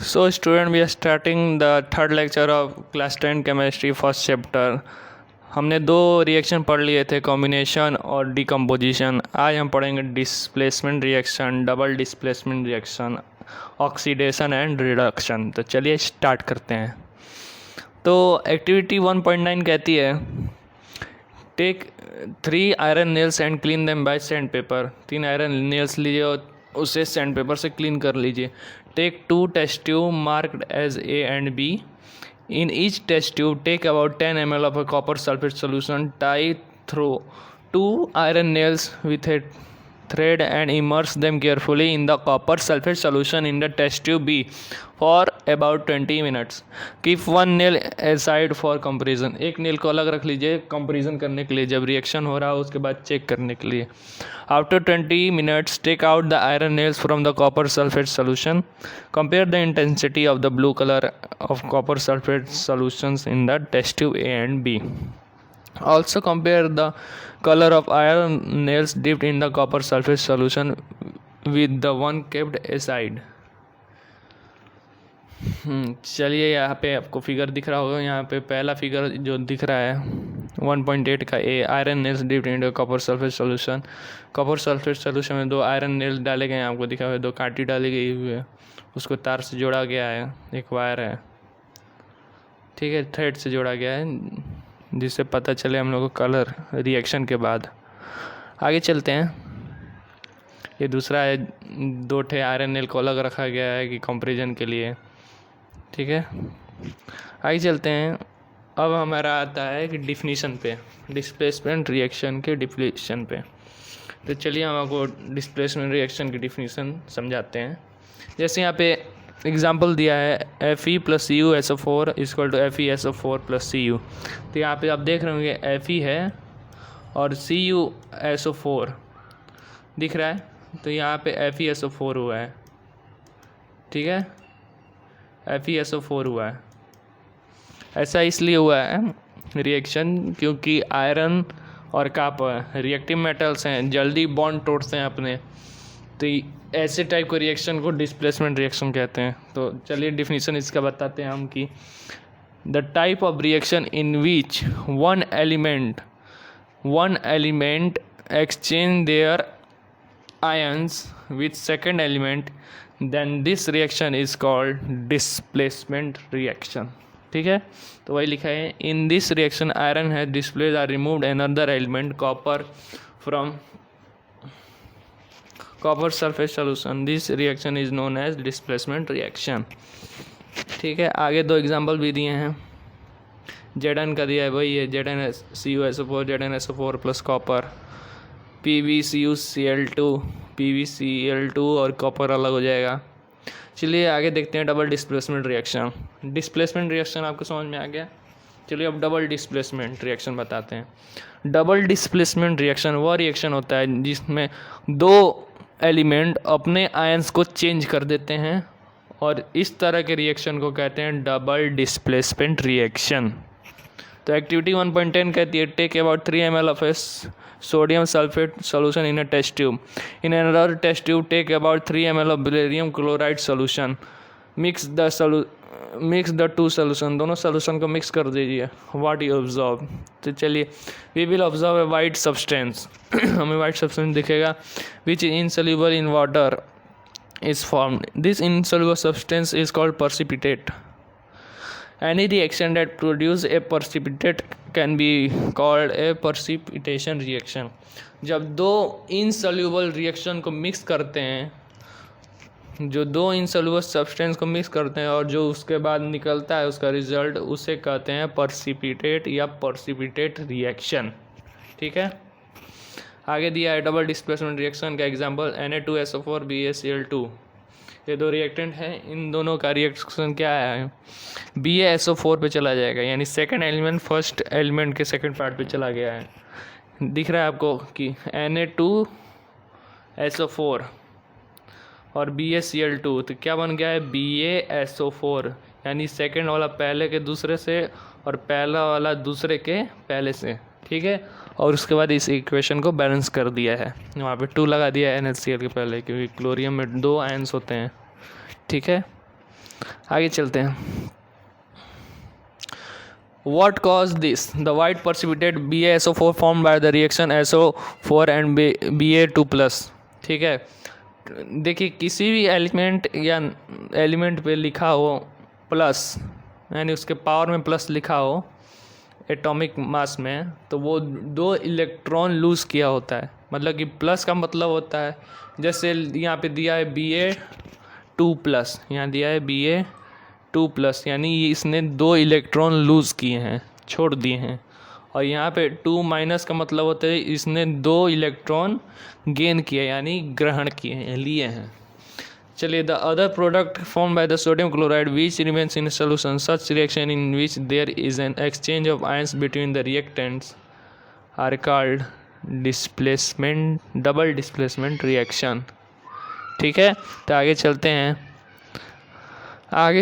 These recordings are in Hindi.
So student, we are starting the third lecture of class 10 chemistry first chapter. हमने दो रिएक्शन पढ़ लिए थे, कॉम्बिनेशन और डिकम्पोजिशन. आज हम पढ़ेंगे displacement reaction, double displacement reaction, oxidation and reduction. तो चलिए स्टार्ट करते हैं. तो एक्टिविटी 1.9 कहती है take 3 iron nails and clean them by sandpaper. 3 iron nails लीजिए और उसे सैंड पेपर से क्लीन कर लीजिए. Take 2 test tube marked as A and B. In each test tube, take about 10 ml of a copper sulfate solution. Tie through 2 iron nails with a thread and immerse them carefully in the copper sulfate solution in the test tube B for about 20 minutes. Keep one nail aside for comparison. एक nail को अलग रख लीजिए comparison करने के लिए, जब reaction हो रहा हो उसके बाद check करने के लिए. After 20 minutes, take out the iron nails from the copper sulfate solution. Compare the intensity of the blue color of copper sulfate solutions in the test tube A and B. Also compare the color of iron nails dipped in the copper sulfate solution with the one kept aside. चलिए, यहाँ पे आपको फिगर दिख रहा होगा. यहाँ पे पहला फिगर जो दिख रहा है 1.8 का A, iron nails dipped in copper sulphate solution. Copper sulphate solution में 2 आयरन नेल्स डाले गए हैं, आपको दिखा हुआ है. 2 कांटी डाली गई हुई है, उसको तार से जोड़ा गया है, एक वायर है, ठीक है, थ्रेड से जोड़ा गया है जिससे पता चले हम लोग को कलर रिएक्शन के बाद. आगे चलते हैं. ये दूसरा है, 2 ठे आयरन नेल को अलग रखा गया है कि कंपैरिजन के लिए, ठीक है. आगे चलते हैं. अब हमारा आता है कि डिफिनीशन पे, डिस्प्लेसमेंट रिएक्शन के डिफिनीशन पे. तो चलिए हम आपको डिस्प्लेसमेंट रिएक्शन की डिफिनीशन समझाते हैं. जैसे यहाँ पे एग्जाम्पल दिया है Fe + CuSO4 = FeSO4 + Cu. तो यहाँ पे आप देख रहे होंगे Fe है और CuSO4 दिख रहा है, तो यहाँ पे FeSO4 हुआ है, ठीक है, FeSO4 हुआ है. ऐसा इसलिए हुआ है रिएक्शन क्योंकि आयरन और कॉपर रिएक्टिव मेटल्स हैं, जल्दी बॉन्ड तोड़ते हैं अपने. तो ऐसे टाइप को रिएक्शन को डिस्प्लेसमेंट रिएक्शन कहते हैं. तो चलिए डिफिनीशन इसका बताते हैं हम कि the type of reaction in which one element exchange their ions with second element, then this reaction is called displacement reaction. ठीक है, तो वही लिखा है. In this reaction iron has displaced और removed another element copper from copper sulfate solution. This reaction is known as displacement reaction. ठीक है, आगे 2 एग्जांपल भी दिए हैं. Zn का दिया है, वही है ZnCuSO4 ZnSO4 + कॉपर, PbCuCl2 और कॉपर अलग हो जाएगा. चलिए आगे देखते हैं double displacement reaction. Displacement reaction आपको समझ में आ गया. चलिए अब डबल डिस्प्लेसमेंट रिएक्शन बताते हैं. डबल डिस्प्लेसमेंट रिएक्शन वह रिएक्शन होता है जिसमें 2 एलिमेंट अपने आयंस को चेंज कर देते हैं, और इस तरह के रिएक्शन को कहते हैं डबल डिस्प्लेसमेंट रिएक्शन. तो एक्टिविटी 1.10 कहती है take about 3 ml of sodium sulphate solution in a test tube. In another test tube take about 3 ml of barium chloride solution. Mix the 2 solution. दोनों सोल्यूशन को मिक्स कर दीजिए. What you observe. तो चलिए, we will observe a white substance. हमें वाइट सब्सटेंस दिखेगा which is insoluble in water is formed. This insoluble substance is called precipitate. Any reaction that produce a precipitate can be called a precipitation reaction. जब 2 इनसोल्यूबल रिएक्शन को मिक्स करते हैं, जो 2 इनसोल्यूबल सब्सटेंस को मिक्स करते हैं और जो उसके बाद निकलता है उसका रिजल्ट, उसे कहते हैं precipitate या precipitate रिएक्शन. ठीक है, आगे दिया है डबल डिस्प्लेसमेंट रिएक्शन का एग्जांपल Na2SO4 BaCl2. ये 2 रिएक्टेंट हैं, इन दोनों का रिएक्शन क्या है, BaSO4 पे चला जाएगा, यानी सेकंड एलिमेंट फर्स्ट एलिमेंट के सेकंड पार्ट पे चला गया है. दिख रहा है आपको कि Na2SO4 और BaCl2, तो क्या बन गया है BaSO4, यानी सेकंड वाला पहले के दूसरे से और पहला वाला दूसरे के पहले से. ठीक है, और उसके बाद इस इक्वेशन को बैलेंस कर दिया है, वहाँ पे 2 लगा दिया है NaCl के पहले, क्योंकि क्लोरीन में 2 आयंस होते हैं. ठीक है, आगे चलते हैं। What caused this? The white precipitate BaSO4 formed by the reaction SO4 and Ba2 plus। ठीक है, देखिए किसी भी एलिमेंट या एलिमेंट पे लिखा हो प्लस, यानी उसके पावर में प्लस लिखा हो एटॉमिक मास में, तो वो 2 इलेक्ट्रॉन लूज़ किया होता है। मतलब कि प्लस का मतलब होता है, जैसे यहाँ पे दिया है Ba2 प्लस, यहाँ दिया है Ba2 प्लस, यानी इसने 2 इलेक्ट्रॉन लूज़ किए हैं, छोड़ दिए हैं। और यहाँ पे 2 माइनस का मतलब होता है इसने 2 इलेक्ट्रॉन गेन किए, यानी ग्रहण किए हैं, लिए हैं। चलिए, the other product form by the sodium chloride which remains in solution, such reaction in which there is an exchange of ions between the reactants are called displacement, double displacement reaction. ठीक है, तो आगे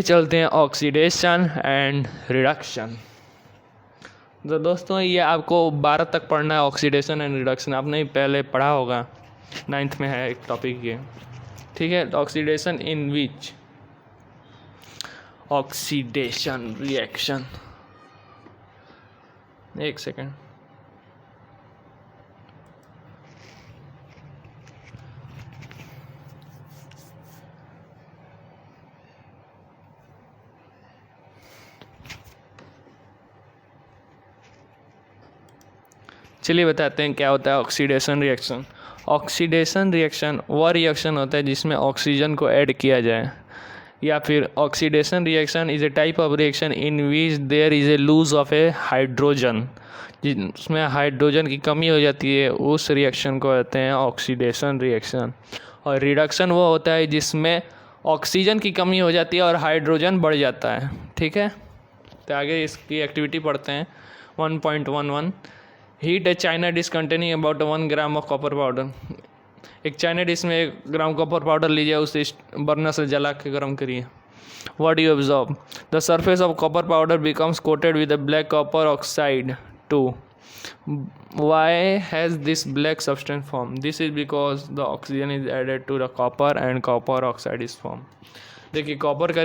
चलते हैं ऑक्सीडेशन एंड रिडक्शन। तो दोस्तों ये आपको 12 तक पढ़ना है, ऑक्सीडेशन एंड रिडक्शन। आपने पहले पढ़ा होगा, 9th में है एक टॉपिक ये। ठीक है, ऑक्सीडेशन इन विच, ऑक्सीडेशन रिएक्शन, एक सेकेंड। चलिए बताते हैं क्या होता है ऑक्सीडेशन रिएक्शन। ऑक्सीडेशन रिएक्शन वह रिएक्शन होता है जिसमें ऑक्सीजन को ऐड किया जाए, या फिर oxidation reaction is a type of reaction in which there is a lose of a hydrogen, जिसमें हाइड्रोजन की कमी हो जाती है, उस रिएक्शन को कहते हैं ऑक्सीडेशन रिएक्शन। और रिडक्शन वो होता है जिसमें ऑक्सीजन की कमी हो जाती है और हाइड्रोजन बढ़ जाता है। ठीक है, तो आगे इसकी एक्टिविटी पढ़ते हैं। 1.11 heat A China dish containing about 1 gram of copper powder. एक चाइना डिश में 1 ग्राम कॉपर पाउडर लीजिए, उसे बर्नर से जला के गर्म करिए। What you observe, the surface of copper powder becomes coated with the black copper oxide 2। Why has this black substance formed? This is because the oxygen is added to the copper and copper oxide is formed। देखिए कॉपर का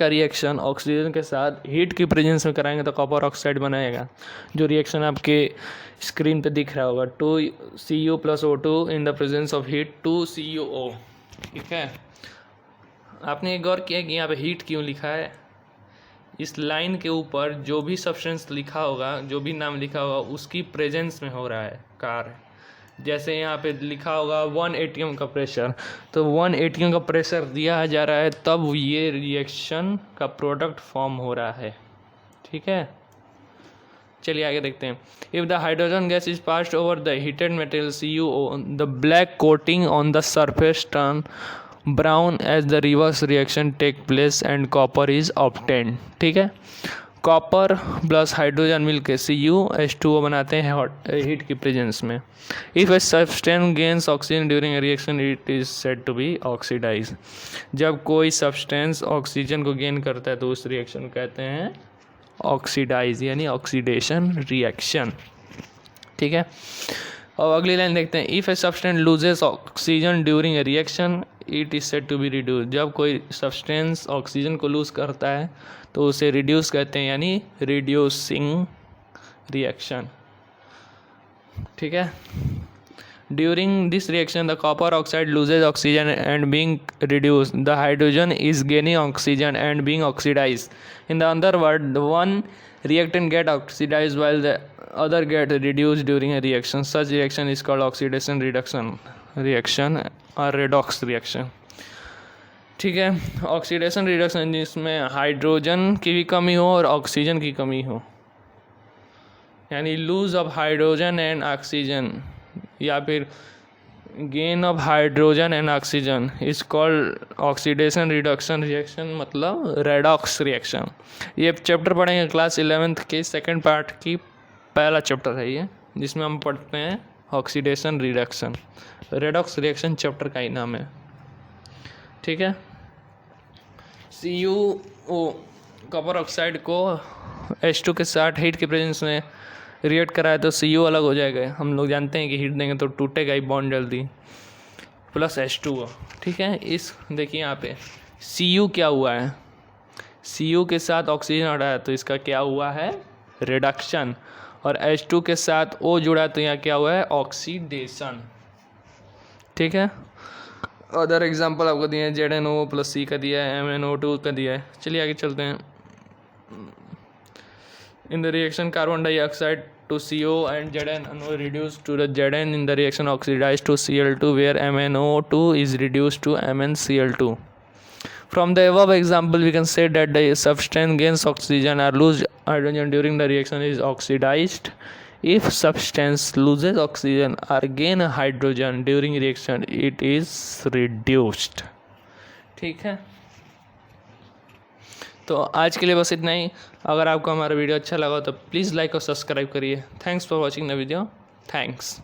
रिएक्शन ऑक्सीजन के साथ हीट की प्रेजेंस में कराएंगे तो कॉपर ऑक्साइड बनाएगा। जो रिएक्शन आपके स्क्रीन पे दिख रहा होगा, 2Cu + O2 in the presence of heat 2CuO। ठीक है, आपने गौर किया कि यहाँ पे हीट क्यों लिखा है? इस लाइन के ऊपर जो भी सब्सटेंस लिखा होगा, जो भी नाम लिखा होगा, उसकी प्रेजेंस में हो रहा है कार्य। जैसे यहाँ पे लिखा होगा 1 atm का प्रेशर, तो 1 atm का प्रेशर दिया जा रहा है, तब ये रिएक्शन का प्रोडक्ट फॉर्म हो रहा है। ठीक है, चलिए आगे देखते हैं। If the hydrogen gas is passed over the heated material CuO, the black coating on the surface turn brown as the reverse reaction take place and copper is obtained. ठीक है, कॉपर प्लस हाइड्रोजन मिलकर CuH2O बनाते हैं हीट की प्रेजेंस में। If a substance gains oxygen during a reaction it is said to be oxidise. जब कोई सब्सटेंस ऑक्सीजन को गेन करता है तो उस रिएक्शन को कहते हैं ऑक्सीडाइज, यानी ऑक्सीडेशन रिएक्शन। ठीक है, और अगली लाइन देखते हैं। If a substance loses oxygen during a reaction it is said to be reduce. जब कोई सब्सटेंस ऑक्सीजन को लूज करता है तो उसे रिड्यूस कहते हैं, यानी रिड्यूसिंग रिएक्शन। ठीक है, during this reaction the copper oxide loses oxygen and being reduce the hydrogen is gaining oxygen and being oxidise. In the other word one reactant get oxidized while the other get reduced during a reaction. Such reaction is called oxidation reduction reaction or redox reaction। ठीक है, ऑक्सीडेशन रिडक्शन जिसमें हाइड्रोजन की भी कमी हो और ऑक्सीजन की कमी हो, यानी lose of hydrogen and oxygen या फिर gain of hydrogen and oxygen is called oxidation reduction reaction, मतलब रेडॉक्स रिएक्शन। ये चैप्टर पढ़ेंगे क्लास 11th के सेकंड पार्ट की पहला चैप्टर है ये, जिसमें हम पढ़ते हैं oxidation reduction. Redox reaction chapter का ही नाम है। ठीक है, CuO कॉपर ऑक्साइड को H2 के साथ हीट के प्रेजेंस में रिएक्ट कराए तो Cu अलग हो जाएगा। हम लोग जानते हैं कि हीट देंगे तो टूटेगा ही बॉन्ड जल्दी। प्लस H2O, ठीक है। इस देखिए यहाँ पे Cu क्या हुआ है, Cu के साथ ऑक्सीजन हटा है तो इसका क्या हुआ है, रिडक्शन, और H2 के साथ O जुड़ा है तो यहाँ क्या हुआ है, ऑक्सीडेशन, ठीक है। अदर एग्जांपल आपको दिए हैं, ZnO प्लस C का दिया है, MnO2 का दिया है। चलिए आगे चलते हैं। In the reaction carbon dioxide to CO and ZnO reduced to the Zn in the reaction oxidized to Cl2 where MnO2 is reduced to MnCl2. From the above example we can say that the substance gains oxygen or lose hydrogen during the reaction is oxidized. If substance loses oxygen or gain hydrogen during reaction it is reduced, ठीक है। तो आज के लिए बस इतना ही। अगर आपको हमारा वीडियो अच्छा लगा तो प्लीज़ लाइक और सब्सक्राइब करिए। Thanks for watching the video. Thanks.